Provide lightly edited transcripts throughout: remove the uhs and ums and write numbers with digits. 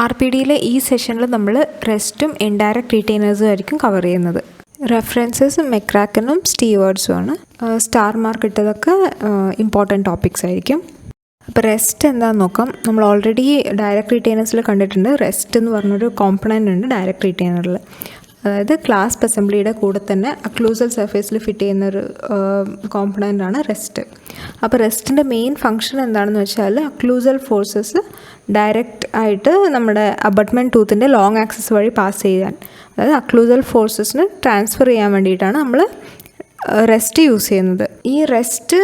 RPD-യിലെ ഈ സെഷനിൽ നമ്മൾ റെസ്റ്റും ഇൻഡയറക്റ്റ് റീറ്റെയിനേഴ്സും ആയിരിക്കും കവർ ചെയ്യുന്നത്. റെഫറൻസസ് മെക്രാക്കനും സ്റ്റീവേർഡ്സും ആണ്. സ്റ്റാർ മാർക്ക് ഇട്ടതൊക്കെ ഇമ്പോർട്ടൻറ്റ് ടോപ്പിക്സ് ആയിരിക്കും. അപ്പോൾ റെസ്റ്റ് എന്താണെന്ന് നോക്കാം. നമ്മൾ ഓൾറെഡി ഡയറക്റ്റ് റീറ്റെയിനേഴ്സിൽ കണ്ടിട്ടുണ്ട്. റെസ്റ്റ് എന്ന് പറഞ്ഞൊരു കോമ്പണൻ്റ് ഉണ്ട് ഡയറക്റ്റ് റീറ്റെയിനറിൽ. അതായത് ക്ലാസ്പ് അസംബ്ലിയുടെ കൂടെ തന്നെ അക്ലൂസൽ സർഫേസിൽ ഫിറ്റ് ചെയ്യുന്നൊരു കോമ്പണൻ്റാണ് റെസ്റ്റ്. അപ്പോൾ റെസ്റ്റിൻ്റെ മെയിൻ ഫംഗ്ഷൻ എന്താണെന്ന് വെച്ചാൽ അക്ലൂസൽ ഫോഴ്സസ് ഡയറക്റ്റ് ആയിട്ട് നമ്മുടെ അബട്ട്മെൻറ്റ് ടൂത്തിൻ്റെ ലോങ് ആക്സിസ് വഴി പാസ് ചെയ്യാൻ, അതായത് അക്ലൂസൽ ഫോഴ്സസിന് ട്രാൻസ്ഫർ ചെയ്യാൻ വേണ്ടിയിട്ടാണ് നമ്മൾ റെസ്റ്റ് യൂസ് ചെയ്യുന്നത്. ഈ റെസ്റ്റ്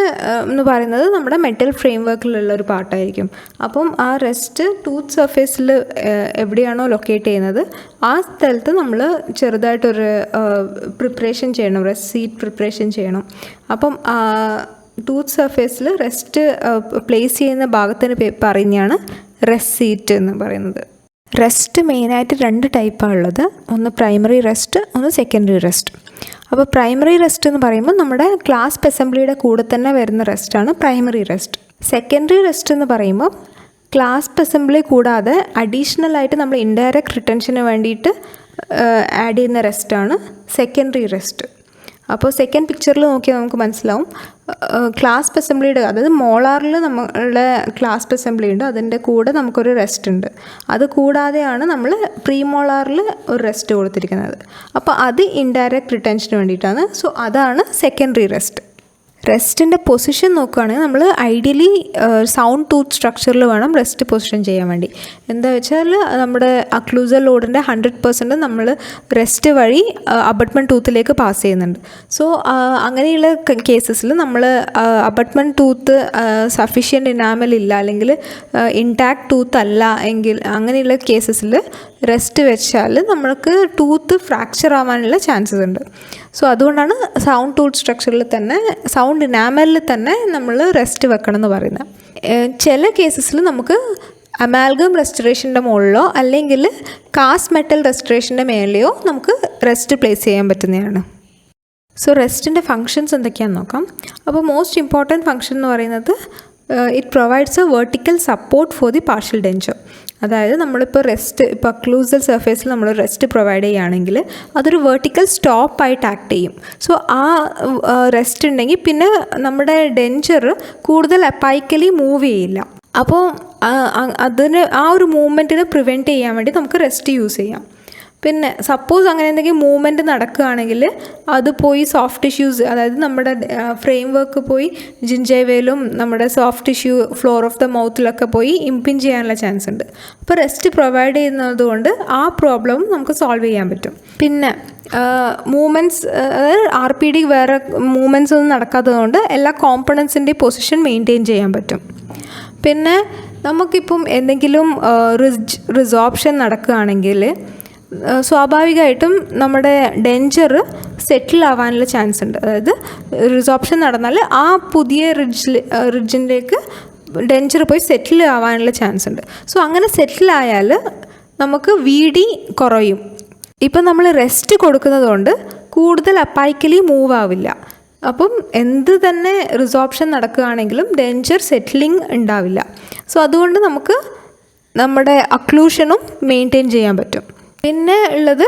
എന്ന് പറയുന്നത് നമ്മുടെ മെറ്റൽ ഫ്രെയിം വർക്കിലുള്ള ഒരു പാർട്ടായിരിക്കും. അപ്പം ആ റെസ്റ്റ് ടൂത്ത് സർഫേസിൽ എവിടെയാണോ ലൊക്കേറ്റ് ചെയ്യുന്നത് ആ സ്ഥലത്ത് നമ്മൾ ചെറുതായിട്ടൊരു പ്രിപ്പറേഷൻ ചെയ്യണം, റെസ്റ്റ് സീറ്റ് പ്രിപ്പറേഷൻ ചെയ്യണം. അപ്പം ടൂത്ത് സർഫേസിൽ റെസ്റ്റ് പ്ലേസ് ചെയ്യുന്ന ഭാഗത്തിന് പറയുന്നതാണ് റെസ്റ്റ് സീറ്റ് എന്ന് പറയുന്നത്. റെസ്റ്റ് മെയിനായിട്ട് 2 ടൈപ്പാണ് ഉള്ളത്. ഒന്ന് പ്രൈമറി റെസ്റ്റ്, ഒന്ന് സെക്കൻഡറി റെസ്റ്റ്. അപ്പോൾ പ്രൈമറി റെസ്റ്റ് എന്ന് പറയുമ്പോൾ നമ്മുടെ ക്ലാസ്പ് അസംബ്ലിയുടെ കൂടെ തന്നെ വരുന്ന റെസ്റ്റാണ് പ്രൈമറി റെസ്റ്റ്. സെക്കൻഡറി റെസ്റ്റ് എന്ന് പറയുമ്പോൾ ക്ലാസ്പ് അസംബ്ലി കൂടാതെ അഡീഷണലായിട്ട് നമ്മൾ ഇൻഡയറക്റ്റ് റിട്ടൻഷന് വേണ്ടിയിട്ട് ആഡ് ചെയ്യുന്ന റെസ്റ്റാണ് സെക്കൻഡറി റെസ്റ്റ്. അപ്പോൾ സെക്കൻഡ് പിക്ചറിൽ നോക്കിയാൽ നമുക്ക് മനസ്സിലാവും ക്ലാസ്പ് അസംബ്ലിയുടെ, അതായത് മോളാറിൽ നമ്മളുടെ ക്ലാസ്പ് അസംബ്ലി ഉണ്ട്, അതിൻ്റെ കൂടെ നമുക്കൊരു റെസ്റ്റ് ഉണ്ട്. അത് കൂടാതെയാണ് നമ്മൾ പ്രീമോളാറിൽ ഒരു റെസ്റ്റ് കൊടുത്തിരിക്കുന്നത്. അപ്പോൾ അത് ഇൻഡയറക്റ്റ് റിട്ടൻഷന് വേണ്ടിയിട്ടാണ്. സോ അതാണ് സെക്കൻഡറി റെസ്റ്റ്. റെസ്റ്റിൻ്റെ പൊസിഷൻ നോക്കുകയാണെങ്കിൽ നമ്മൾ ഐഡിയലി സൗണ്ട് ടൂത്ത് സ്ട്രക്ചറിൽ വേണം റെസ്റ്റ് പൊസിഷൻ ചെയ്യാൻ വേണ്ടി. എന്താ വെച്ചാൽ നമ്മുടെ അക്ലൂസൽ ലോഡിൻ്റെ 100% നമ്മൾ റെസ്റ്റ് വഴി അബട്ട്മെൻറ്റ് ടൂത്തിലേക്ക് പാസ് ചെയ്യുന്നുണ്ട്. സോ അങ്ങനെയുള്ള കേസസിൽ നമ്മൾ അബട്ട്മെൻറ്റ് ടൂത്ത് സഫിഷ്യൻറ്റ് ഇനാമൽ ഇല്ല, അല്ലെങ്കിൽ ഇൻടാക്ട് ടൂത്ത് അല്ല എങ്കിൽ അങ്ങനെയുള്ള കേസസിൽ റെസ്റ്റ് വെച്ചാൽ നമ്മൾക്ക് ടൂത്ത് ഫ്രാക്ചർ ആവാനുള്ള ചാൻസസ് ഉണ്ട്. സോ അതുകൊണ്ടാണ് സൗണ്ട് ടൂത്ത് സ്ട്രക്ചറിൽ തന്നെ, സൗണ്ട് ഇനാമലിൽ തന്നെ നമ്മൾ റെസ്റ്റ് വെക്കണം എന്ന് പറയുന്നത്. ചില കേസസിൽ നമുക്ക് അമാൽഗം റെസ്റ്റോറേഷൻ്റെ മുകളിലോ അല്ലെങ്കിൽ കാസ്റ്റ് മെറ്റൽ റെസ്റ്റോറേഷൻ്റെ മേലെയോ നമുക്ക് റെസ്റ്റ് പ്ലേസ് ചെയ്യാൻ പറ്റുന്നതാണ്. സോ റെസ്റ്റിൻ്റെ ഫങ്ഷൻസ് എന്തൊക്കെയാണെന്ന് നോക്കാം. അപ്പോൾ മോസ്റ്റ് ഇമ്പോർട്ടൻറ്റ് ഫങ്ഷൻ എന്ന് പറയുന്നത് it provides a vertical support for the partial denture. അതായത് നമ്മളിപ്പോൾ റെസ്റ്റ്, ഇപ്പോൾ അക്ലൂസൽ സർഫേസിൽ നമ്മൾ റെസ്റ്റ് പ്രൊവൈഡ് ചെയ്യുകയാണെങ്കിൽ അതൊരു വെർട്ടിക്കൽ സ്റ്റോപ്പായിട്ട് ആക്ട് ചെയ്യും. സോ ആ റെസ്റ്റ് ഉണ്ടെങ്കിൽ പിന്നെ നമ്മുടെ ഡെൻചർ കൂടുതൽ അപ്പൈക്കലി മൂവ് ചെയ്യില്ല. അപ്പോൾ അതിന് ആ ഒരു മൂവ്മെൻറ്റിനെ പ്രിവെൻറ്റ് ചെയ്യാൻ വേണ്ടി നമുക്ക് റെസ്റ്റ് യൂസ് ചെയ്യാം. പിന്നെ സപ്പോസ് അങ്ങനെ എന്തെങ്കിലും മൂവ്മെൻറ്റ് നടക്കുകയാണെങ്കിൽ അത് പോയി സോഫ്റ്റ് ടിഷ്യൂസ്, അതായത് നമ്മുടെ ഫ്രെയിം വർക്ക് പോയി ജിഞ്ചൈവയിലും നമ്മുടെ soft tissue floor of the മൗത്തിലൊക്കെ പോയി ഇംപിഞ്ച് ചെയ്യാനുള്ള ചാൻസ് ഉണ്ട്. അപ്പോൾ റെസ്റ്റ് പ്രൊവൈഡ് ചെയ്യുന്നത് കൊണ്ട് ആ പ്രോബ്ലം നമുക്ക് സോൾവ് ചെയ്യാൻ പറ്റും. പിന്നെ മൂവ്മെൻറ്റ്സ്, അതായത് RPD വേറെ മൂവ്മെൻറ്റ്സ് ഒന്നും നടക്കാത്തതുകൊണ്ട് എല്ലാ കോമ്പണൻസിൻ്റെയും പൊസിഷൻ മെയിൻറ്റെയിൻ ചെയ്യാൻ പറ്റും. പിന്നെ നമുക്കിപ്പം എന്തെങ്കിലും റിസോർപ്ഷൻ നടക്കുകയാണെങ്കിൽ സ്വാഭാവികമായിട്ടും നമ്മുടെ ഡെൻചർ സെറ്റിൽ ആവാനുള്ള ചാൻസ് ഉണ്ട്. അതായത് റിസോർപ്ഷൻ നടന്നാൽ ആ പുതിയ റിഡ്ജിലേക്ക് ഡെൻചർ പോയി സെറ്റിൽ ആവാനുള്ള ചാൻസ് ഉണ്ട്. സോ അങ്ങനെ സെറ്റിലായാൽ നമുക്ക് VD കുറയും. ഇപ്പം നമ്മൾ റെസ്റ്റ് കൊടുക്കുന്നതുകൊണ്ട് കൂടുതൽ അപ്പൈക്കലി മൂവ് ആവില്ല. അപ്പം എന്ത് തന്നെ റിസോർപ്ഷൻ നടക്കുകയാണെങ്കിലും ഡെൻചർ സെറ്റിലിംഗ് ഉണ്ടാവില്ല. സോ അതുകൊണ്ട് നമുക്ക് നമ്മുടെ അക്ലൂഷനും മെയിൻറ്റെയിൻ ചെയ്യാൻ പറ്റും. പിന്നെ ഉള്ളത്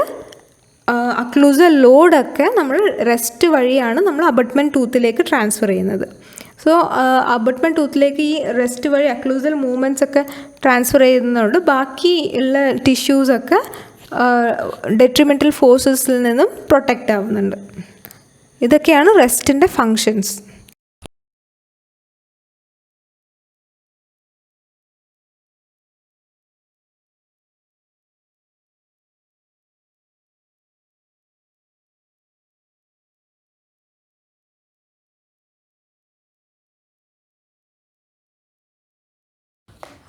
അക്ലൂസൽ ലോഡൊക്കെ നമ്മൾ റെസ്റ്റ് വഴിയാണ് നമ്മൾ അബട്ട്മെൻറ്റ് ടൂത്തിലേക്ക് ട്രാൻസ്ഫർ ചെയ്യുന്നത്. സോ അബട്ട്മെൻറ്റ് ടൂത്തിലേക്ക് ഈ റെസ്റ്റ് വഴി അക്ലൂസൽ മൂവ്മെൻറ്റ്സ് ഒക്കെ ട്രാൻസ്ഫർ ചെയ്യുന്നതുകൊണ്ട് ബാക്കി ഉള്ള ടിഷ്യൂസൊക്കെ ഡെട്രിമെൻ്റൽ ഫോഴ്സസിൽ നിന്നും പ്രൊട്ടക്റ്റ് ആവുന്നുണ്ട്. ഇതൊക്കെയാണ് റെസ്റ്റിൻ്റെ ഫങ്ഷൻസ്.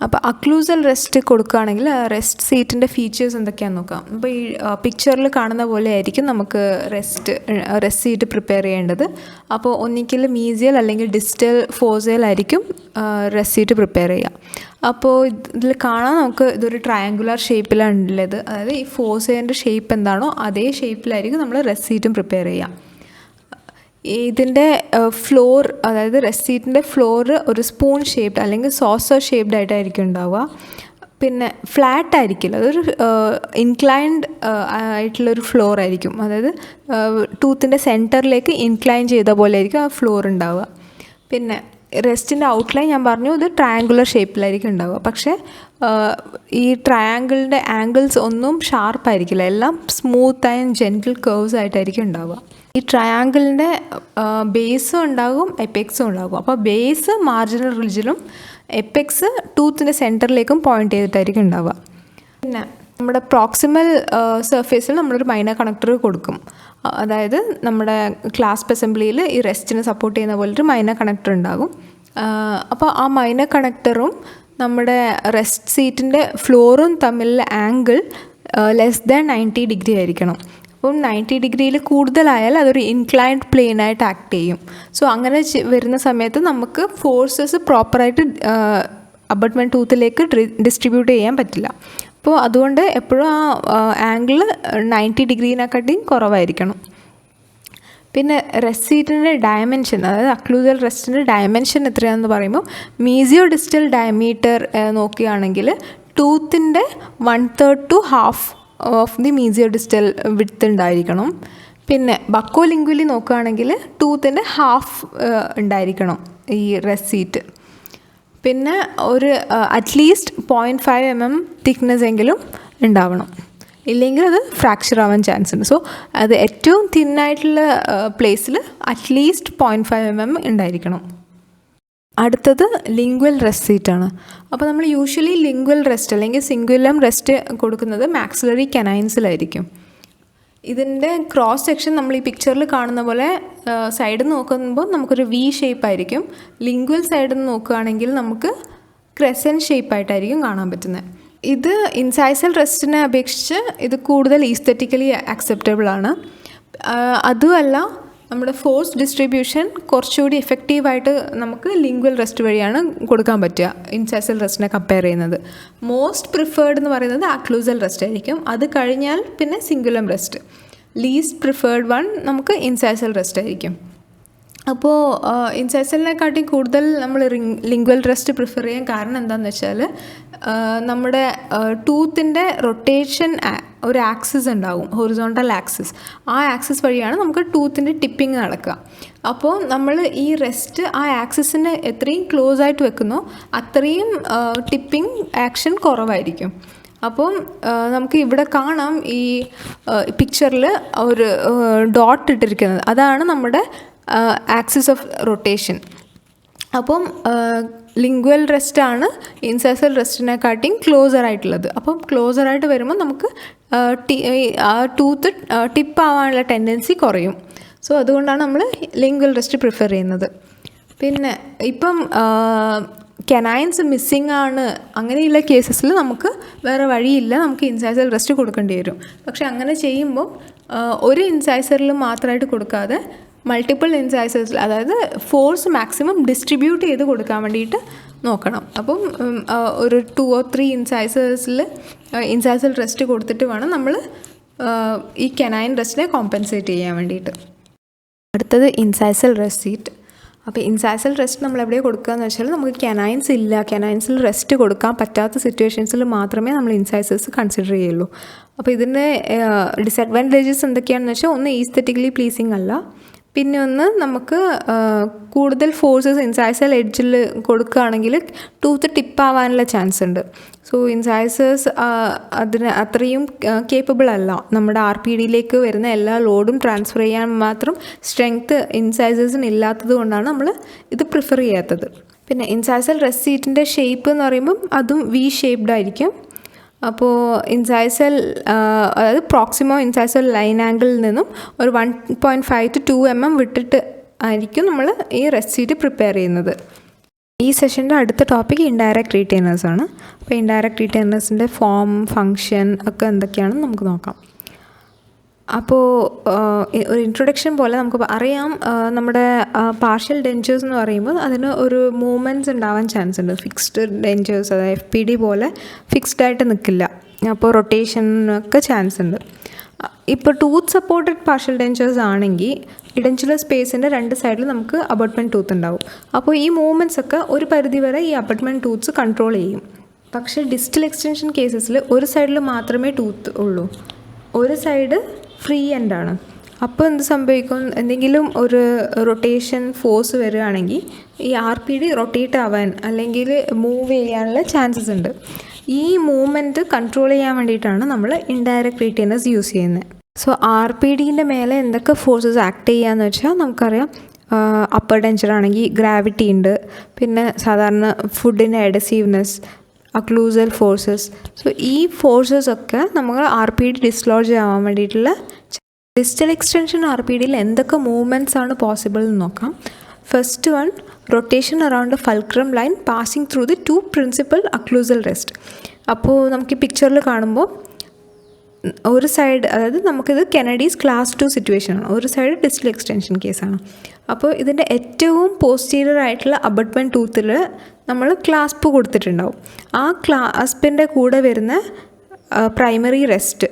അപ്പോൾ അക്ലൂസൽ റെസ്റ്റ് കൊടുക്കുകയാണെങ്കിൽ റെസ്റ്റ് സീറ്റിൻ്റെ ഫീച്ചേഴ്സ് എന്തൊക്കെയാണെന്ന് നോക്കാം. അപ്പോൾ ഈ പിക്ചറിൽ കാണുന്ന പോലെ ആയിരിക്കും നമുക്ക് റെസ്റ്റ് സീറ്റ് പ്രിപ്പയർ ചെയ്യേണ്ടത്. അപ്പോൾ ഒന്നിക്കൽ മീസിയൽ അല്ലെങ്കിൽ ഡിസ്റ്റൽ ഫോസൽ ആയിരിക്കും റെസ്റ്റ് സീറ്റ് പ്രിപ്പയർ ചെയ്യുക. അപ്പോൾ ഇതിൽ കാണാൻ നമുക്ക് ഇതൊരു ട്രയാങ്കുലർ ഷേപ്പിലാണ് ഉള്ളത്. അതായത് ഈ ഫോസേൻ്റെ ഷേപ്പ് എന്താണോ അതേ ഷേപ്പിലായിരിക്കും നമ്മൾ റെസ്റ്റ് സീറ്റും പ്രിപ്പയർ ചെയ്യുക. ഇതിൻ്റെ ഫ്ലോർ, അതായത് റെസ്റ്റ് സീറ്റിൻ്റെ ഫ്ലോർ ഒരു സ്പൂൺ ഷേപ്ഡ് അല്ലെങ്കിൽ സോസർ ഷേപ്ഡ് ആയിട്ടായിരിക്കും ഉണ്ടാവുക. പിന്നെ ഫ്ലാറ്റ് ആയിരിക്കില്ല, അതൊരു ഇൻക്ലൈൻഡ് ആയിട്ടുള്ളൊരു ഫ്ലോർ ആയിരിക്കും. അതായത് ടൂത്തിൻ്റെ സെൻറ്ററിലേക്ക് ഇൻക്ലൈൻ ചെയ്ത പോലെ ആയിരിക്കും ആ ഫ്ലോർ ഉണ്ടാവുക. പിന്നെ റെസ്റ്റിൻ്റെ ഔട്ട്ലൈൻ ഞാൻ പറഞ്ഞു, ഇത് ട്രയാങ്കുലർ ഷേപ്പിലായിരിക്കും ഉണ്ടാവുക. പക്ഷേ ഈ ട്രയാങ്കിളിൻ്റെ ആംഗിൾസ് ഒന്നും ഷാർപ്പായിരിക്കില്ല, എല്ലാം സ്മൂത്ത് ആൻഡ് ജെൻറ്റിൽ കേർവ്സ് ആയിട്ടായിരിക്കും ഉണ്ടാവുക. ഈ ട്രയാങ്കിളിൻ്റെ ബേസും ഉണ്ടാകും, എപ്പെക്സും ഉണ്ടാകും. അപ്പോൾ ബേസ് മാർജിനൽ റിഡ്ജിലും എപ്പെക്സ് ടൂത്തിൻ്റെ സെൻറ്ററിലേക്കും പോയിൻ്റ് ചെയ്തിട്ടായിരിക്കും ഉണ്ടാവുക. പിന്നെ നമ്മുടെ പ്രോക്സിമൽ സർഫേസിൽ നമ്മളൊരു മൈനർ കണക്ടർ കൊടുക്കും. അതായത് നമ്മുടെ ക്ലാസ്പ് അസംബ്ലിയിൽ ഈ റെസ്റ്റിനെ സപ്പോർട്ട് ചെയ്യുന്ന പോലൊരു മൈനർ കണക്ടർ ഉണ്ടാകും. അപ്പോൾ ആ മൈനർ കണക്ടറും നമ്മുടെ റെസ്റ്റ് സീറ്റിൻ്റെ ഫ്ലോറും തമ്മിലുള്ള ആംഗിൾ ലെസ് ദാൻ 90 ഡിഗ്രി ആയിരിക്കണം. അപ്പം 90 ഡിഗ്രിയിൽ കൂടുതലായാൽ അതൊരു ഇൻക്ലൈൻഡ് പ്ലെയിനായിട്ട് ആക്ട് ചെയ്യും. സോ അങ്ങനെ വരുന്ന സമയത്ത് നമുക്ക് ഫോഴ്സസ് പ്രോപ്പറായിട്ട് അബട്ട്മെൻറ്റ് ടൂത്തിലേക്ക് ഡിസ്ട്രിബ്യൂട്ട് ചെയ്യാൻ പറ്റില്ല. അപ്പോൾ അതുകൊണ്ട് എപ്പോഴും ആ ആംഗിൾ 90 ഡിഗ്രീനെക്കാട്ടിയും കുറവായിരിക്കണം. പിന്നെ റെസ്റ്റ് സീറ്റിൻ്റെ ഡയമെൻഷൻ, അതായത് അക്ലൂസൽ റെസ്റ്റിൻ്റെ ഡയമെൻഷൻ എത്രയാണെന്ന് പറയുമ്പോൾ മീസിയോ ഡിസ്റ്റൽ ഡയമീറ്റർ നോക്കുകയാണെങ്കിൽ ടൂത്തിൻ്റെ 1/3 to 1/2 of the mesiodistal width ഉണ്ടായിരിക്കണം. പിന്നെ ബക്കോലിംഗ്വലി നോക്കുകയാണെങ്കിൽ ടൂത്തിൻ്റെ 1/2 ഉണ്ടായിരിക്കണം ഈ റെസ്റ്റ് സീറ്റ്. പിന്നെ ഒരു അറ്റ്ലീസ്റ്റ് 0.5 mm തിക്നെസ് എങ്കിലും ഉണ്ടാവണം, ഇല്ലെങ്കിൽ അത് ഫ്രാക്ചർ ആവാൻ ചാൻസ് ഉണ്ട്. സോ അത് ഏറ്റവും തിന്നായിട്ടുള്ള പ്ലേസിൽ അറ്റ്ലീസ്റ്റ് 0.5 mm ഉണ്ടായിരിക്കണം. അടുത്തത് ലിംഗ്വൽ റെസ്റ്റ് സീറ്റാണ്. അപ്പോൾ നമ്മൾ യൂഷ്വലി ലിംഗ്വൽ റെസ്റ്റ് അല്ലെങ്കിൽ സിംഗുലം റെസ്റ്റ് കൊടുക്കുന്നത് മാക്സിലറി കനൈൻസിലായിരിക്കും. ഇതിൻ്റെ ക്രോസ് സെക്ഷൻ നമ്മൾ ഈ പിക്ചറിൽ കാണുന്ന പോലെ സൈഡിൽ നിന്ന് നോക്കുമ്പോൾ നമുക്കൊരു വി ഷേപ്പായിരിക്കും. ലിംഗ്വൽ സൈഡിൽ നിന്ന് നോക്കുകയാണെങ്കിൽ നമുക്ക് ക്രെസൻറ്റ് ഷേപ്പായിട്ടായിരിക്കും കാണാൻ പറ്റുന്നത്. ഇത് ഇൻസൈസൽ റെസ്റ്റിനെ അപേക്ഷിച്ച് ഇത് കൂടുതൽ ഈസ്തെറ്റിക്കലി അക്സെപ്റ്റബിൾ ആണ്. അതുമല്ല, നമ്മുടെ ഫോഴ്സ് ഡിസ്ട്രിബ്യൂഷൻ കുറച്ചുകൂടി എഫക്റ്റീവായിട്ട് നമുക്ക് ലിംഗ്വൽ റെസ്റ്റ് വഴിയാണ് കൊടുക്കാൻ പറ്റുക ഇൻസൈസൽ റെസ്റ്റിനെ കമ്പയർ ചെയ്യുന്നത്. മോസ്റ്റ് പ്രിഫേർഡ് എന്ന് പറയുന്നത് അക്ലൂസൽ റെസ്റ്റ് ആയിരിക്കും. അത് കഴിഞ്ഞാൽ പിന്നെ സിംഗുലം റെസ്റ്റ്. ലീസ്റ്റ് പ്രിഫേർഡ് വൺ നമുക്ക് ഇൻസൈസൽ റെസ്റ്റ് ആയിരിക്കും. അപ്പോൾ ഇൻസൈസലിനെക്കാട്ടി കൂടുതൽ നമ്മൾ ലിംഗ്വൽ റെസ്റ്റ് പ്രിഫർ ചെയ്യാൻ കാരണം എന്താണെന്ന് വെച്ചാൽ നമ്മുടെ ടൂത്തിൻ്റെ റൊട്ടേഷൻ ഒരു ആക്സിസ് ഉണ്ടാകും, ഹൊറിസോണ്ടൽ ആക്സിസ്. ആ ആക്സിസ് വഴിയാണ് നമുക്ക് ടൂത്തിൻ്റെ ടിപ്പിങ് നടക്കുക. അപ്പോൾ നമ്മൾ ഈ റെസ്റ്റ് ആ ആക്സിസിന് എത്രയും ക്ലോസ് ആയിട്ട് വെക്കുന്നോ അത്രയും ടിപ്പിംഗ് ആക്ഷൻ കുറവായിരിക്കും. അപ്പം നമുക്ക് ഇവിടെ കാണാം ഈ പിക്ചറിൽ ഒരു ഡോട്ട് ഇട്ടിരിക്കുന്നത്, അതാണ് നമ്മുടെ ആക്സിസ് ഓഫ് റൊട്ടേഷൻ. അപ്പം ലിംഗ്വൽ റെസ്റ്റാണ് ഇൻസൈസൽ റെസ്റ്റിനെക്കാട്ടിയും ക്ലോസർ ആയിട്ടുള്ളത്. അപ്പം ക്ലോസറായിട്ട് വരുമ്പോൾ നമുക്ക് ടൂത്ത് ടിപ്പ് ആവാനുള്ള ടെൻഡൻസി കുറയും. സോ അതുകൊണ്ടാണ് നമ്മൾ ലിംഗ്വൽ റെസ്റ്റ് പ്രിഫർ ചെയ്യുന്നത്. പിന്നെ ഇപ്പം കെനൈൻസ് മിസ്സിങ് ആണ്, അങ്ങനെയുള്ള കേസസിൽ നമുക്ക് വേറെ വഴിയില്ല, നമുക്ക് ഇൻസൈസൽ റെസ്റ്റ് കൊടുക്കേണ്ടി വരും. പക്ഷെ അങ്ങനെ ചെയ്യുമ്പോൾ ഒരു ഇൻസൈസറിൽ മാത്രമായിട്ട് കൊടുക്കാതെ മൾട്ടിപ്പിൾ ഇൻസൈസേഴ്സിൽ, അതായത് ഫോഴ്സ് മാക്സിമം ഡിസ്ട്രിബ്യൂട്ട് ചെയ്ത് കൊടുക്കാൻ വേണ്ടിയിട്ട് നോക്കണം. അപ്പം ഒരു 2 or 3 ഇൻസൈസേഴ്സിൽ ഇൻസൈസൽ റെസ്റ്റ് കൊടുത്തിട്ട് വേണം നമ്മൾ ഈ കെനൈൻ റെസ്റ്റിനെ കോമ്പൻസേറ്റ് ചെയ്യാൻ വേണ്ടിയിട്ട്. അടുത്തത് ഇൻസൈസൽ റെസ്റ്റ് സീറ്റ്. അപ്പോൾ ഇൻസൈസൽ റെസ്റ്റ് നമ്മൾ എവിടെ കൊടുക്കുക എന്ന് വെച്ചാൽ നമുക്ക് കെനൈൻസ് ഇല്ല, കെനൈൻസിൽ റെസ്റ്റ് കൊടുക്കാൻ പറ്റാത്ത സിറ്റുവേഷൻസിൽ മാത്രമേ നമ്മൾ ഇൻസൈസേഴ്സ് കൺസിഡർ ചെയ്യുള്ളൂ. അപ്പോൾ ഇതിൻ്റെ ഡിസഡ്വാൻറ്റേജസ് എന്തൊക്കെയാണെന്ന് വെച്ചാൽ, ഒന്ന് ഈസ്തെറ്റിക്കലി പ്ലീസിങ് അല്ല, പിന്നെ ഒന്ന് നമുക്ക് കൂടുതൽ ഫോഴ്സസ് ഇൻസൈസൽ എഡ്ജിൽ കൊടുക്കുകയാണെങ്കിൽ ടൂത്ത് ടിപ്പാവാനുള്ള ചാൻസ് ഉണ്ട്. സോ ഇൻസൈസേഴ്സ് അതിന് അത്രയും കേപ്പബിൾ അല്ല. നമ്മുടെ RPDയിലേക്ക് വരുന്ന എല്ലാ ലോഡും ട്രാൻസ്ഫർ ചെയ്യാൻ മാത്രം സ്ട്രെങ്ത്ത് ഇൻസൈസേഴ്സിന് ഇല്ലാത്തത് കൊണ്ടാണ് നമ്മൾ ഇത് പ്രിഫർ ചെയ്യാത്തത്. പിന്നെ ഇൻസൈസൽ റെസ്റ്റ് സീറ്റിൻ്റെ ഷേപ്പ് എന്ന് പറയുമ്പം അതും വി ഷേപ്ഡ് ആയിരിക്കും. അപ്പോൾ ഇൻസൈസൽ അതായത് പ്രോക്സിമോ ഇൻസൈസൽ ലൈൻ ആംഗിളിൽ നിന്നും ഒരു 1.5 to 2 mm വിട്ടിട്ട് ആയിരിക്കും നമ്മൾ ഈ റെസ്റ്റ് സീറ്റ് പ്രിപ്പയർ ചെയ്യുന്നത്. ഈ സെഷൻ്റെ അടുത്ത ടോപ്പിക് ഇൻഡയറക്റ്റ് റീറ്റെയിനേഴ്സാണ്. അപ്പോൾ ഇൻഡയറക്റ്റ് റീറ്റെയിനേഴ്സിൻ്റെ ഫോം, ഫങ്ഷൻ ഒക്കെ എന്തൊക്കെയാണെന്ന് നമുക്ക് നോക്കാം. അപ്പോൾ ഒരു ഇൻട്രൊഡക്ഷൻ പോലെ നമുക്ക് അറിയാം, നമ്മുടെ പാർഷ്യൽ ഡെൻചേഴ്സ് എന്ന് പറയുമ്പോൾ അതിന് ഒരു മൂവ്മെൻറ്റ്സ് ഉണ്ടാവാൻ ചാൻസ് ഉണ്ട്. ഫിക്സ്ഡ് ഡെൻചേഴ്സ്, അതായത് FPD പോലെ ഫിക്സ്ഡ് ആയിട്ട് നിൽക്കില്ല. അപ്പോൾ റൊട്ടേഷനൊക്കെ ചാൻസ് ഉണ്ട്. ഇപ്പോൾ ടൂത്ത് സപ്പോർട്ടഡ് പാർഷ്യൽ ഡെൻചേഴ്സ് ആണെങ്കിൽ ഇഡൻചുലർ സ്പേസിൻ്റെ 2 സൈഡിൽ നമുക്ക് അബട്ട്മെൻറ്റ് ടൂത്ത് ഉണ്ടാവും. അപ്പോൾ ഈ മൂവ്മെൻറ്റ്സ് ഒക്കെ ഒരു പരിധി വരെ ഈ അബട്ട്മെൻറ്റ് ടൂത്ത്സ് കൺട്രോൾ ചെയ്യും. പക്ഷേ ഡിസ്റ്റൽ എക്സ്റ്റൻഷൻ കേസസിൽ ഒരു സൈഡിൽ മാത്രമേ ടൂത്ത് ഉള്ളൂ, ഒരു സൈഡ് ഫ്രീ എൻഡാണ്. അപ്പോൾ എന്ത് സംഭവിക്കും, എന്തെങ്കിലും ഒരു റൊട്ടേഷൻ ഫോഴ്സ് വരികയാണെങ്കിൽ ഈ RPD റൊട്ടേറ്റ് ആവാൻ അല്ലെങ്കിൽ മൂവ് ചെയ്യാനുള്ള ചാൻസസ് ഉണ്ട്. ഈ മൂവ്മെൻറ്റ് കൺട്രോൾ ചെയ്യാൻ വേണ്ടിയിട്ടാണ് നമ്മൾ ഇൻഡയറക്റ്റ് റീറ്റെയിനേഴ്സ് യൂസ് ചെയ്യുന്നത്. സോ RPDൻ്റെ മേലെ എന്തൊക്കെ ഫോഴ്സസ് ആക്ട് ചെയ്യാന്ന് വെച്ചാൽ നമുക്കറിയാം. അപ്പർ ടെൻഷൻ ആണെങ്കിൽ ഗ്രാവിറ്റി ഉണ്ട്, പിന്നെ സാധാരണ ഫുഡിൻ്റെ അഡസീവ്നെസ്, അക്ലൂസൽ ഫോഴ്സസ്. സോ ഈ ഫോഴ്സസ് ഒക്കെ നമ്മൾ RPD ഡിസ്ലോഡ്ജ് ആവാൻ വേണ്ടിയിട്ടുള്ള. ഡിസ്റ്റൽ എക്സ്റ്റൻഷൻ RPDയിൽ എന്തൊക്കെ മൂവ്മെൻറ്റ്സ് ആണ് പോസിബിൾ എന്ന് നോക്കാം. First one, rotation around the fulcrum line passing through the 2 principal occlusal rest. അപ്പോൾ നമുക്ക് ഈ പിക്ചറിൽ കാണുമ്പോൾ ഒരു സൈഡ്, അതായത് നമുക്കിത് കെനഡീസ് ക്ലാസ് 2 സിറ്റുവേഷനാണ്, ഒരു സൈഡ് ഡിസ്റ്റൽ എക്സ്റ്റൻഷൻ കേസാണ്. അപ്പോൾ ഇതിൻ്റെ ഏറ്റവും പോസ്റ്റീരിയർ ആയിട്ടുള്ള അബട്ട്മെൻറ്റ് ടൂത്തിൽ നമ്മൾ ക്ലാസ്പ് കൊടുത്തിട്ടുണ്ടാവും. ആ ക്ലാസ്പിൻ്റെ കൂടെ വരുന്ന പ്രൈമറി റെസ്റ്റ്,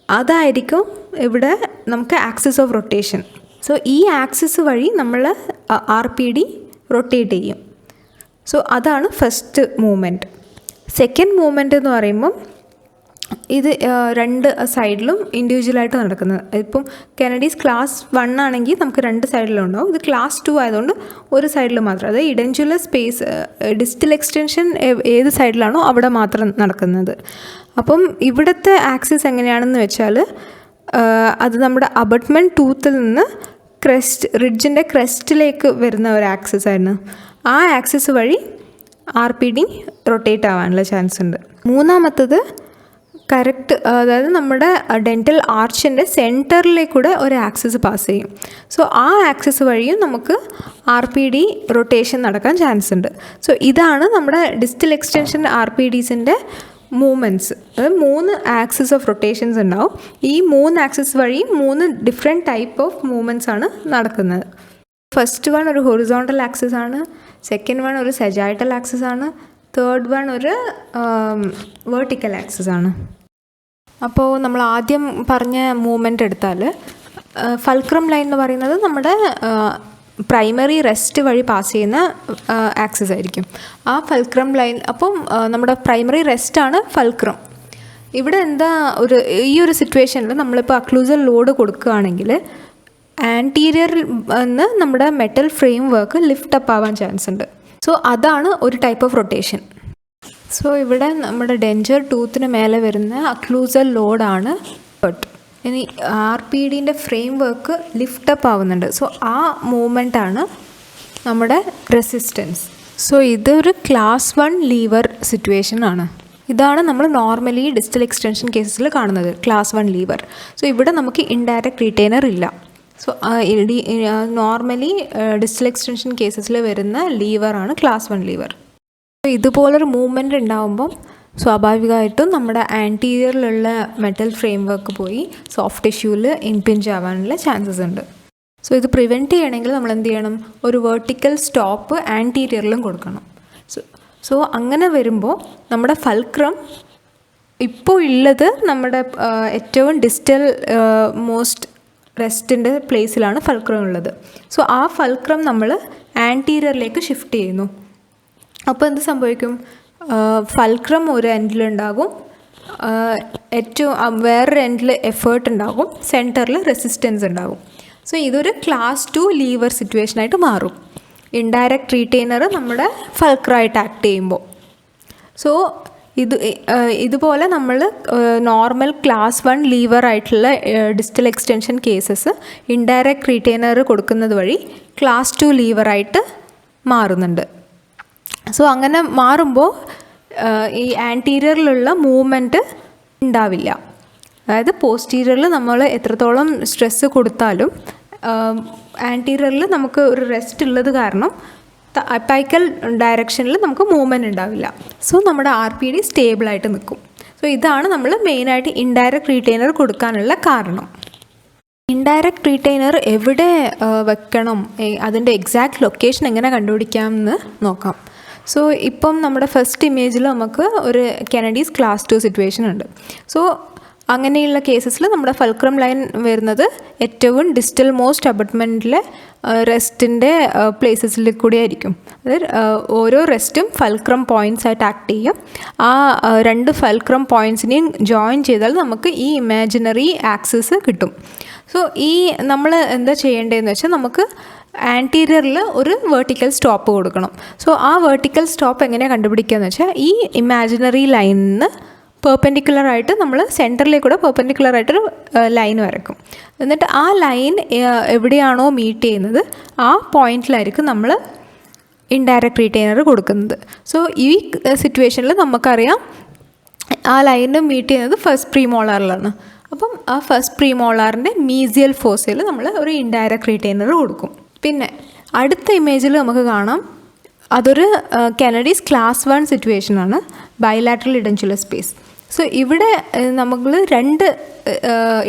അതായിരിക്കും ഇവിടെ നമുക്ക് ആക്സിസ് ഓഫ് റൊട്ടേഷൻ. സോ ഈ ആക്സിസ് വഴി നമ്മൾ RPD റൊട്ടേറ്റ് ചെയ്യും. സോ അതാണ് ഫസ്റ്റ് മൂവ്മെൻറ്റ്. സെക്കൻഡ് മൂവ്മെൻറ്റ് എന്ന് പറയുമ്പം ഇത് രണ്ട് സൈഡിലും ഇൻഡിവിജ്വലായിട്ട് നടക്കുന്നത്. ഇപ്പം കെനഡീസ് ക്ലാസ് 1 ആണെങ്കിൽ നമുക്ക് രണ്ട് സൈഡിലും ഉണ്ടാവും. ഇത് ക്ലാസ് 2 ആയതുകൊണ്ട് ഒരു സൈഡിൽ മാത്രം, അതായത് ഇഡൻജുലർ സ്പേസ് ഡിസ്റ്റൽ എക്സ്റ്റൻഷൻ ഏത് സൈഡിലാണോ അവിടെ മാത്രം നടക്കുന്നത്. അപ്പം ഇവിടുത്തെ ആക്സിസ് എങ്ങനെയാണെന്ന് വെച്ചാൽ അത് നമ്മുടെ അബട്ട്മെൻറ്റ് ടൂത്തിൽ നിന്ന് റിഡ്ജിൻ്റെ ക്രെസ്റ്റിലേക്ക് വരുന്ന ഒരു ആക്സിസ് ആയിരുന്നു. ആ ആക്സിസ് വഴി RPD റൊട്ടേറ്റ് ആവാനുള്ള ചാൻസ് ഉണ്ട്. മൂന്നാമത്തത് കറക്റ്റ്, അതായത് നമ്മുടെ ഡെൻറ്റൽ ആർച്ചിൻ്റെ സെൻറ്ററിലേക്കൂടെ ഒരു ആക്സിസ് പാസ് ചെയ്യും. സോ ആ ആക്സിസ് വഴിയും നമുക്ക് RPD റൊട്ടേഷൻ നടക്കാൻ ചാൻസ് ഉണ്ട്. സോ ഇതാണ് നമ്മുടെ ഡിസ്റ്റൽ എക്സ്റ്റൻഷൻ RPDസിൻ്റെ മൂവ്മെൻറ്റ്സ്. അതായത് 3 ആക്സിസ് ഓഫ് റൊട്ടേഷൻസ് ഉണ്ടാവും. ഈ 3 ആക്സിസ് വഴി 3 ഡിഫറെൻറ്റ് ടൈപ്പ് ഓഫ് മൂവ്മെൻറ്റ്സ് ആണ് നടക്കുന്നത്. ഫസ്റ്റ് വൺ ഒരു ഹൊറിസോണ്ടൽ ആക്സിസ് ആണ്, സെക്കൻഡ് വൺ ഒരു സെജൈറ്റൽ ആക്സിസ് ആണ്, തേർഡ് വൺ ഒരു വെർട്ടിക്കൽ ആക്സിസ് ആണ്. അപ്പോൾ നമ്മൾ ആദ്യം പറഞ്ഞ മൂവ്മെൻറ്റ് എടുത്താൽ ഫൾക്രം ലൈൻ എന്ന് പറയുന്നത് നമ്മുടെ പ്രൈമറി റെസ്റ്റ് വഴി പാസ് ചെയ്യുന്ന ആക്സിസ് ആയിരിക്കും. ആ ഫൾക്രം ലൈൻ, അപ്പം നമ്മുടെ പ്രൈമറി റെസ്റ്റാണ് ഫൾക്രം. ഇവിടെ എന്താ ഈ ഒരു സിറ്റുവേഷനിൽ നമ്മളിപ്പോൾ അക്ലൂസൽ ലോഡ് കൊടുക്കുകയാണെങ്കിൽ ആൻറ്റീരിയറിൽ നിന്ന് നമ്മുടെ metal frame work lift up ആവാൻ ചാൻസ് ഉണ്ട്. സോ അതാണ് ഒരു ടൈപ്പ് ഓഫ് റൊട്ടേഷൻ. സോ ഇവിടെ നമ്മുടെ ഡെൻജർ ടൂത്തിന് മേലെ വരുന്ന അക്ലൂസൽ ലോഡാണ് ഹേർട്ട്. ഇനി RPDൻ്റെ ഫ്രെയിം വർക്ക് ലിഫ്റ്റ് അപ്പ് ആവുന്നുണ്ട്. സോ ആ മൂവ്മെൻറ്റാണ് നമ്മുടെ റെസിസ്റ്റൻസ്. സോ ഇതൊരു ക്ലാസ് 1 ലീവർ സിറ്റുവേഷൻ ആണ്. ഇതാണ് നമ്മൾ നോർമലി ഡിസ്റ്റൽ എക്സ്റ്റൻഷൻ കേസസിൽ കാണുന്നത്, ക്ലാസ് 1 ലീവർ. സോ ഇവിടെ നമുക്ക് ഇൻഡയറക്റ്റ് റീറ്റെയിനർ ഇല്ല. സോ നോർമലി ഡിസ്റ്റൽ എക്സ്റ്റൻഷൻ കേസസിൽ വരുന്ന ലീവറാണ് ക്ലാസ് 1 ലീവർ. ഇതുപോലൊരു മൂവ്മെൻറ്റ് ഉണ്ടാകുമ്പം സ്വാഭാവികമായിട്ടും നമ്മുടെ ആൻറ്റീരിയറിലുള്ള മെറ്റൽ ഫ്രെയിം വർക്ക് പോയി സോഫ്റ്റ് ടിഷ്യൂവിൽ ഇൻപിഞ്ച് ആവാനുള്ള ചാൻസസ് ഉണ്ട്. സോ ഇത് പ്രിവെൻറ്റ് ചെയ്യണമെങ്കിൽ നമ്മൾ എന്ത് ചെയ്യണം, ഒരു വെർട്ടിക്കൽ സ്റ്റോപ്പ് ആൻറ്റീരിയറിലും കൊടുക്കണം. സോ അങ്ങനെ വരുമ്പോൾ നമ്മുടെ ഫൾക്രം ഇപ്പോൾ ഉള്ളത് നമ്മുടെ ഏറ്റവും ഡിസ്റ്റൽ മോസ്റ്റ് റെസ്റ്റിൻ്റെ പ്ലേസിലാണ് ഫൾക്രം ഉള്ളത്. സോ ആ ഫൾക്രം നമ്മൾ ആൻറ്റീരിയറിലേക്ക് ഷിഫ്റ്റ് ചെയ്യുന്നു. അപ്പോൾ എന്ത് സംഭവിക്കും, ഫൾക്രം ഒരു എൻഡിലുണ്ടാകും, ഏറ്റവും വേറൊരു എൻഡിൽ എഫേർട്ട് ഉണ്ടാകും, സെൻറ്ററിൽ റെസിസ്റ്റൻസ് ഉണ്ടാകും. സോ ഇതൊരു ക്ലാസ് 2 ലീവർ സിറ്റുവേഷനായിട്ട് മാറും ഇൻഡയറക്റ്റ് റീറ്റെയിനർ നമ്മുടെ ഫൾക്രമായിട്ട് ആക്ട് ചെയ്യുമ്പോൾ. സോ ഇതുപോലെ നമ്മൾ നോർമൽ ക്ലാസ് 1 ലീവർ ആയിട്ടുള്ള distal extension cases indirect retainer കൊടുക്കുന്നത് വഴി ക്ലാസ് 2 ലീവറായിട്ട് മാറുന്നുണ്ട്. സോ അങ്ങനെ മാറുമ്പോൾ ഈ ആൻറ്റീരിയറിലുള്ള മൂവ്മെൻറ്റ് ഉണ്ടാവില്ല. അതായത് പോസ്റ്റീരിയറിൽ നമ്മൾ എത്രത്തോളം സ്ട്രെസ്സ് കൊടുത്താലും ആൻറ്റീരിയറിൽ നമുക്ക് ഒരു റെസ്റ്റ് ഉള്ളത് കാരണം അപ്പൈക്കൽ ഡയറക്ഷനിൽ നമുക്ക് മൂവ്മെൻറ്റ് ഉണ്ടാവില്ല. സോ നമ്മുടെ RPD സ്റ്റേബിളായിട്ട് നിൽക്കും. സോ ഇതാണ് നമ്മൾ മെയിനായിട്ട് ഇൻഡയറക്റ്റ് റീറ്റെയിനർ കൊടുക്കാനുള്ള കാരണം. ഇൻഡയറക്റ്റ് റീറ്റെയിനർ എവിടെ വെക്കണം, അതിൻ്റെ എക്സാക്ട് ലൊക്കേഷൻ എങ്ങനെ കണ്ടുപിടിക്കാമെന്ന് നോക്കാം. സോ ഇപ്പം നമ്മുടെ ഫസ്റ്റ് ഇമേജിൽ നമുക്ക് ഒരു കെനഡീസ് ക്ലാസ് 2 സിറ്റുവേഷൻ ഉണ്ട്. സോ അങ്ങനെയുള്ള കേസസിൽ നമ്മുടെ ഫൾക്രം ലൈൻ വരുന്നത് ഏറ്റവും ഡിസ്റ്റൽ മോസ്റ്റ് അബട്ട്മെൻറ്റിലെ റെസ്റ്റിൻ്റെ പ്ലേസസിൽ കൂടി ആയിരിക്കും. അതായത് ഓരോ റെസ്റ്റും ഫൾക്രം പോയിൻറ്റ്സ് ആയിട്ട് ആക്ട് ചെയ്യും. ആ രണ്ട് ഫൾക്രം പോയിൻറ്റ്സിനെയും ജോയിൻ ചെയ്താൽ നമുക്ക് ഈ ഇമാജിനറി ആക്സിസ് കിട്ടും. സോ ഈ നമ്മൾ എന്താ ചെയ്യേണ്ടതെന്ന് വെച്ചാൽ നമുക്ക് ആൻറ്റീരിയറിൽ ഒരു വെർട്ടിക്കൽ സ്റ്റോപ്പ് കൊടുക്കണം. സോ ആ വെർട്ടിക്കൽ സ്റ്റോപ്പ് എങ്ങനെയാണ് കണ്ടുപിടിക്കുക എന്ന് വെച്ചാൽ ഈ ഇമാജിനറി ലൈനിന്ന് പെർപെൻഡിക്കുലറായിട്ട് നമ്മൾ സെൻറ്ററിലേക്കൂടെ പെർപെൻഡിക്കുലറായിട്ടൊരു ലൈൻ വരക്കും. എന്നിട്ട് ആ ലൈൻ എവിടെയാണോ മീറ്റ് ചെയ്യുന്നത് ആ പോയിൻറ്റിലായിരിക്കും നമ്മൾ ഇൻഡയറക്റ്റ് റീറ്റെയിനർ കൊടുക്കുന്നത്. സോ ഈ സിറ്റുവേഷനിൽ നമുക്കറിയാം ആ ലൈന് മീറ്റ് ചെയ്യുന്നത് ഫസ്റ്റ് പ്രീമോളാറിലാണ്. അപ്പം ആ ഫസ്റ്റ് പ്രീമോളാറിൻ്റെ മീസിയൽ ഫോഴ്സിൽ നമ്മൾ ഒരു ഇൻഡയറക്റ്റ് റീറ്റെയിനർ കൊടുക്കും. പിന്നെ അടുത്ത ഇമേജിൽ നമുക്ക് കാണാം അതൊരു കെനഡീസ് ക്ലാസ് 1 സിറ്റുവേഷനാണ്, ബൈലാറ്ററൽ ഇഡൻചുലർ സ്പേസ്. സോ ഇവിടെ നമ്മൾ 2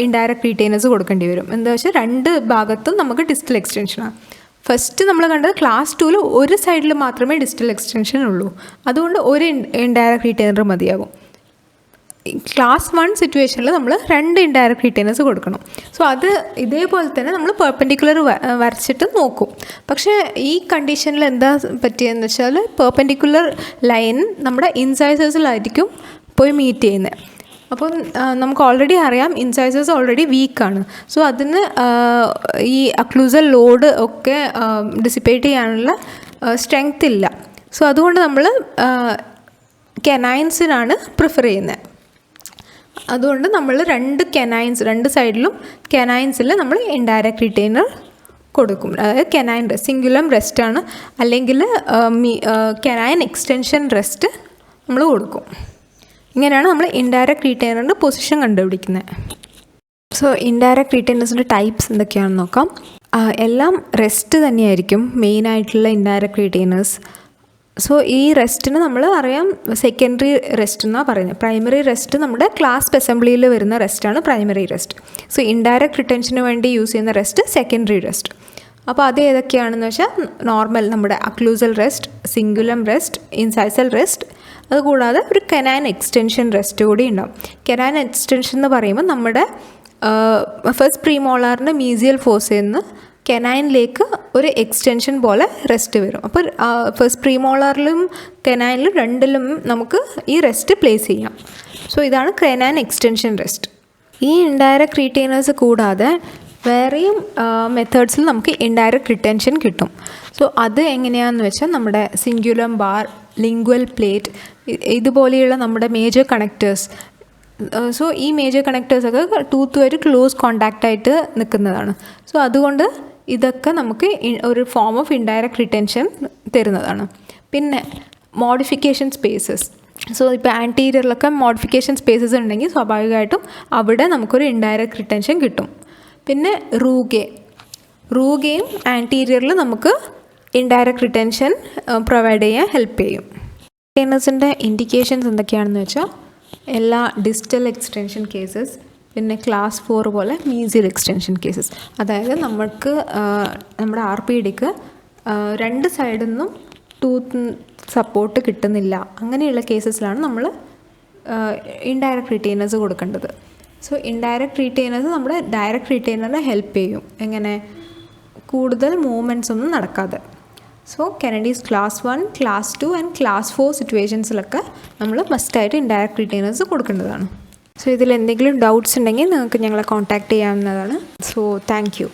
ഇൻഡയറക്റ്റ് റീറ്റെയിനേഴ്സ് കൊടുക്കേണ്ടി വരും. എന്താ വെച്ചാൽ 2 ഭാഗത്തും നമുക്ക് ഡിസ്റ്റൽ എക്സ്റ്റൻഷനാണ്. ഫസ്റ്റ് നമ്മൾ കണ്ടത് ക്ലാസ് 2ൽ ഒരു സൈഡിൽ മാത്രമേ ഡിസ്റ്റൽ എക്സ്റ്റൻഷൻ ഉള്ളൂ, അതുകൊണ്ട് ഒരു ഇൻഡയറക്റ്റ് റീറ്റെയിനർ മതിയാകും. ക്ലാസ് 1 സിറ്റുവേഷനിൽ നമ്മൾ 2 ഇൻഡയറക്റ്റ് റീറ്റെയിനേഴ്സ് കൊടുക്കണം. സോ അത് ഇതേപോലെ തന്നെ നമ്മൾ പെർപെൻഡിക്കുലർ വരച്ചിട്ട് നോക്കും. പക്ഷേ ഈ കണ്ടീഷനിൽ എന്താ പറ്റിയതെന്ന് വെച്ചാൽ പെർപെൻഡിക്കുലർ ലൈൻ നമ്മുടെ ഇൻസൈസേഴ്സിലായിരിക്കും പോയി മീറ്റ് ചെയ്യുന്നത്. അപ്പം നമുക്ക് ഓൾറെഡി അറിയാം ഇൻസൈസേഴ്സ് ഓൾറെഡി വീക്കാണ്. സോ അതിന് ഈ അക്ലൂസൽ ലോഡ് ഒക്കെ ഡിസിപ്പേറ്റ് ചെയ്യാനുള്ള സ്ട്രെങ്ത് ഇല്ല. സോ അതുകൊണ്ട് നമ്മൾ കെനൈൻസിനാണ് പ്രിഫർ ചെയ്യുന്നത്. അതുകൊണ്ട് നമ്മൾ 2 സൈഡിലും കെനൈൻസിൽ നമ്മൾ ഇൻഡയറക്റ്റ് റീറ്റെയിനർ കൊടുക്കും. അതായത് കെനൈൻ സിംഗുലം റെസ്റ്റാണ്, അല്ലെങ്കിൽ കെനൈൻ എക്സ്റ്റൻഷൻ റെസ്റ്റ് നമ്മൾ കൊടുക്കും. ഇങ്ങനെയാണ് നമ്മൾ ഇൻഡയറക്റ്റ് റീറ്റെയിനറിൻ്റെ പൊസിഷൻ കണ്ടുപിടിക്കുന്നത്. സോ ഇൻഡയറക്റ്റ് റീറ്റെയിനേഴ്സിൻ്റെ ടൈപ്സ് എന്തൊക്കെയാണെന്ന് നോക്കാം. എല്ലാം റെസ്റ്റ് തന്നെയായിരിക്കും മെയിനായിട്ടുള്ള ഇൻഡയറക്റ്റ് റീറ്റെയിനേഴ്സ്. സോ ഈ റെസ്റ്റിന് നമ്മൾ അറിയാം സെക്കൻഡറി റെസ്റ്റ് എന്നാണ് പറയുന്നത്. പ്രൈമറി റെസ്റ്റ് നമ്മുടെ ക്ലാസ്പ് അസംബ്ലിയിൽ വരുന്ന റെസ്റ്റാണ് പ്രൈമറി റെസ്റ്റ്. സോ ഇൻഡയറക്റ്റ് റിട്ടൻഷന് വേണ്ടി യൂസ് ചെയ്യുന്ന റെസ്റ്റ് സെക്കൻഡറി റെസ്റ്റ്. അപ്പോൾ അത് ഏതൊക്കെയാണെന്ന് വെച്ചാൽ നോർമൽ നമ്മുടെ അക്ലൂസൽ റെസ്റ്റ്, സിംഗുലം റെസ്റ്റ്, ഇൻസൈസൽ റെസ്റ്റ്, അതുകൂടാതെ ഒരു കെനൈൻ എക്സ്റ്റൻഷൻ റെസ്റ്റ് കൂടി ഉണ്ടാവും. കെനൈൻ എക്സ്റ്റൻഷൻ എന്ന് പറയുമ്പോൾ നമ്മുടെ ഫസ്റ്റ് പ്രീമോളാറിൻ്റെ മീസിയൽ ഫോഴ്സിൽ നിന്ന് കെനൈനിലേക്ക് ഒരു എക്സ്റ്റൻഷൻ പോലെ റെസ്റ്റ് വരും. അപ്പോൾ ഫസ്റ്റ് പ്രീമോളാറിലും കെനൈനിലും രണ്ടിലും നമുക്ക് ഈ റെസ്റ്റ് പ്ലേസ് ചെയ്യാം. സോ ഇതാണ് കെനൈൻ എക്സ്റ്റൻഷൻ റെസ്റ്റ്. ഈ ഇൻഡയറക്റ്റ് റീറ്റെയിനേഴ്സ് കൂടാതെ വേറെയും മെത്തേഡ്സിൽ നമുക്ക് ഇൻഡയറക്റ്റ് റിട്ടൻഷൻ കിട്ടും. സോ അത് എങ്ങനെയാണെന്ന് വെച്ചാൽ നമ്മുടെ സിംഗുലം ബാർ, ലിംഗ്വൽ പ്ലേറ്റ്, ഇതുപോലെയുള്ള നമ്മുടെ മേജർ കണക്റ്റേഴ്സ്. സോ ഈ മേജർ കണക്റ്റേഴ്സൊക്കെ ടൂത്തുമായിട്ട് ക്ലോസ് കോണ്ടാക്റ്റായിട്ട് നിൽക്കുന്നതാണ്. സോ അതുകൊണ്ട് ഇതൊക്കെ നമുക്ക് ഒരു ഫോം ഓഫ് ഇൻഡയറക്റ്റ് റിട്ടൻഷൻ തരുന്നതാണ്. പിന്നെ മോഡിഫിക്കേഷൻ സ്പേസസ്. സോ ഇപ്പോൾ ആൻറ്റീരിയറിലൊക്കെ മോഡിഫിക്കേഷൻ സ്പേസസ് ഉണ്ടെങ്കിൽ സ്വാഭാവികമായിട്ടും അവിടെ നമുക്കൊരു ഇൻഡയറക്റ്റ് റിട്ടൻഷൻ കിട്ടും. പിന്നെ റൂഗയും ആൻറ്റീരിയറിൽ നമുക്ക് ഇൻഡയറക്റ്റ് റിട്ടൻഷൻ പ്രൊവൈഡ് ചെയ്യാൻ ഹെൽപ്പ് ചെയ്യും. റിട്ടൈനേഴ്സിൻ്റെ ഇൻഡിക്കേഷൻസ് എന്തൊക്കെയാണെന്ന് വെച്ചാൽ എല്ലാ ഡിസ്റ്റൽ എക്സ്റ്റൻഷൻ കേസസ്, പിന്നെ ക്ലാസ് 4 പോലെ മീസിയൽ എക്സ്റ്റൻഷൻ കേസസ്. അതായത് നമുക്ക് നമ്മുടെ RPDക്ക് 2 സൈഡിൽ നിന്നും ടൂത്ത് സപ്പോർട്ട് കിട്ടുന്നില്ല, അങ്ങനെയുള്ള കേസസിലാണ് നമ്മൾ ഇൻഡയറക്റ്റ് റിട്ടൈനേഴ്സ് കൊടുക്കേണ്ടത്. സോ ഇൻഡയറക്റ്റ് റിട്ടൈനേഴ്സ് നമ്മുടെ ഡയറക്റ്റ് റിട്ടൈനറിനെ ഹെൽപ്പ് ചെയ്യും. എങ്ങനെ? കൂടുതൽ മൂവ്മെൻറ്റ്സ് ഒന്നും നടക്കാതെ. So Kennedy's class 1, class 2 and class 4 സിറ്റുവേഷൻസിലൊക്കെ നമ്മൾ മസ്റ്റായിട്ട് ഇൻഡയറക്റ്റ് റിട്ടൈനേഴ്സ് കൊടുക്കേണ്ടതാണ്. സോ ഇതിൽ എന്തെങ്കിലും ഡൗട്ട്സ് ഉണ്ടെങ്കിൽ നിങ്ങൾക്ക് ഞങ്ങളെ കോൺടാക്റ്റ് ചെയ്യാവുന്നതാണ്. So thank you.